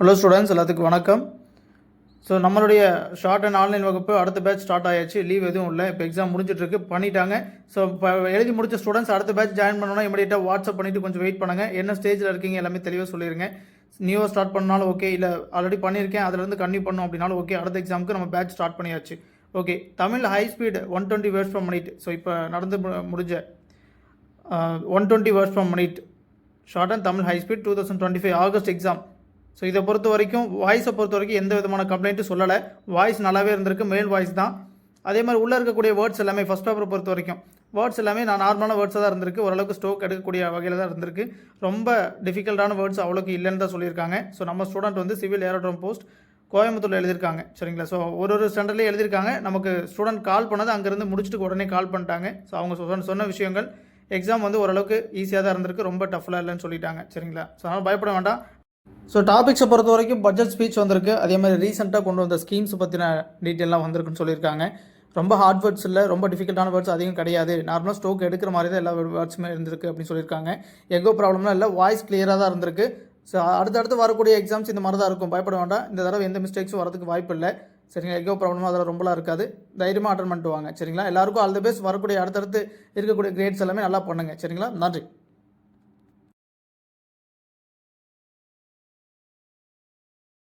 Hello students, எல்லாத்துக்கும் வணக்கம். So நம்மளுடைய ஷார்ட் அண்ட் ஆன்லைன் வகுப்பு அடுத்த பேட்ச் ஸ்டார்ட் ஆயாச்சு. லீவ் எதுவும் இல்லை, இப்போ எக்ஸாம் முடிஞ்சிட்ருக்கு, பண்ணிட்டாங்க. ஸோ இப்போ எழுதி முடிச்ச ஸ்டூடெண்ட்ஸ் அடுத்த பேட்ச் ஜாயின் பண்ணணும்னா இமீடியட்டாக வாட்ஸ்அப் பண்ணிவிட்டு கொஞ்சம் வெயிட் பண்ணுங்கள். என்ன ஸ்டேஜில் இருக்கீங்க எல்லாமே தெளிவாக சொல்லிடுங்க. நியூவாக ஸ்டார்ட் பண்ணாலும் ஓகே, இல்லை ஆல்ரெடி பண்ணியிருக்கேன் அதிலேருந்து கன்டினியூ பண்ணோம் அப்படின்னாலும் ஓகே. அடுத்த எக்ஸாமுக்கு நம்ம பேட்ச் ஸ்டார்ட் பண்ணியாச்சு. Okay, Tamil high speed 120 words per minute. So இப்போ நடந்து முடிஞ்ச 120 words per minute short and Tamil high speed 2025 August exam. So இதை பொறுத்த வரைக்கும் வாய்ஸை பொறுத்த வரைக்கும் எந்த விதமான கம்ப்ளைண்ட்டும் சொல்லலை. வாய்ஸ் நல்லாவே இருந்திருக்கு, மேல் வாய்ஸ் தான். அதே மாதிரி உள்ளே இருக்கக்கூடிய வேர்ட்ஸ் எல்லாமே ஃபஸ்ட் பேப்பரை பொறுத்த வரைக்கும் வேர்ட்ஸ் எல்லாமே நான் நார்மலான வேர்ட்ஸாக தான் இருந்திருக்கு. ஓரளவுக்கு ஸ்டோக் எடுக்கக்கூடிய வகையில் தான் இருந்திருக்கு. ரொம்ப டிஃபிகல்ட்டான வேர்ட்ஸ் அவ்வளோக்கு இல்லைன்னு தான் சொல்லியிருக்காங்க. ஸோ நம்ம ஸ்டூடெண்ட் வந்து சிவில் ஏரோட்ரோம் போஸ்ட் கோயம்புத்தூரில் எழுதியிருக்காங்க, சரிங்களா. ஸோ ஒரு ஸ்டாண்டர்ட்லேயே எழுதியிருக்காங்க. நமக்கு ஸ்டூடெண்ட் கால் பண்ணது அங்கேருந்து முடிச்சுட்டு உடனே கால் பண்ணிட்டாங்க. ஸோ அவங்க சொன்ன விஷயங்கள் எக்ஸாம் வந்து ஓரளவுக்கு ஈஸியாக தான் இருந்திருக்கு, ரொம்ப டஃப்லாம் இல்லைன்னு சொல்லிட்டாங்க, சரிங்களா. ஸோ அதனால் பயப்பட வேண்டாம். ஸோ டாபிக்ஸை பொறுத்த வரைக்கும் பட்ஜெட் ஸ்பீச் வந்திருக்கு. அதே மாதிரி ரீசெண்டாக கொண்டு வந்த ஸ்கீம்ஸ் பற்றின டீட்டெயிலாம் வந்திருக்குன்னு சொல்லியிருக்காங்க. ரொம்ப ஹார்ட் வேர்ட்ஸ் இல்லை, ரொம்ப டிஃபிகல்ட்டான வேர்ட்ஸ் அதிகம் கிடையாது. நார்மலாக ஸ்டோக் எடுக்கிற மாதிரி தான் எல்லா வேர்ட்ஸுமே இருந்திருக்கு அப்படின்னு சொல்லியிருக்காங்க. எகோ ப்ராப்ளம்லாம் இல்லை, வாய்ஸ் கிளியராக தான் இருந்திருக்கு. ஸோ அடுத்தடுத்து வரக்கூடிய எக்ஸாம்ஸ் இந்த மாதிரி தான் இருக்கும், பயப்பட வேண்டாம். இந்த தடவை எந்த மிஸ்டேக்ஸும் வரதுக்கு வாய்ப்பு இல்லை, சரிங்களா. எகோ ப்ராப்ளமும் அதில் ரொம்பலாம் இருக்காது. தைரியமாக அட்டன் பண்ணிட்டு வாங்க, சரிங்களா. எல்லாருக்கும் ஆல் தி பெஸ்ட். வரக்கூடிய அடுத்தடுத்து இருக்கக்கூடிய கிரேட்ஸ் எல்லாமே நல்லா பண்ணுங்கள், சரிங்களா. நன்றி.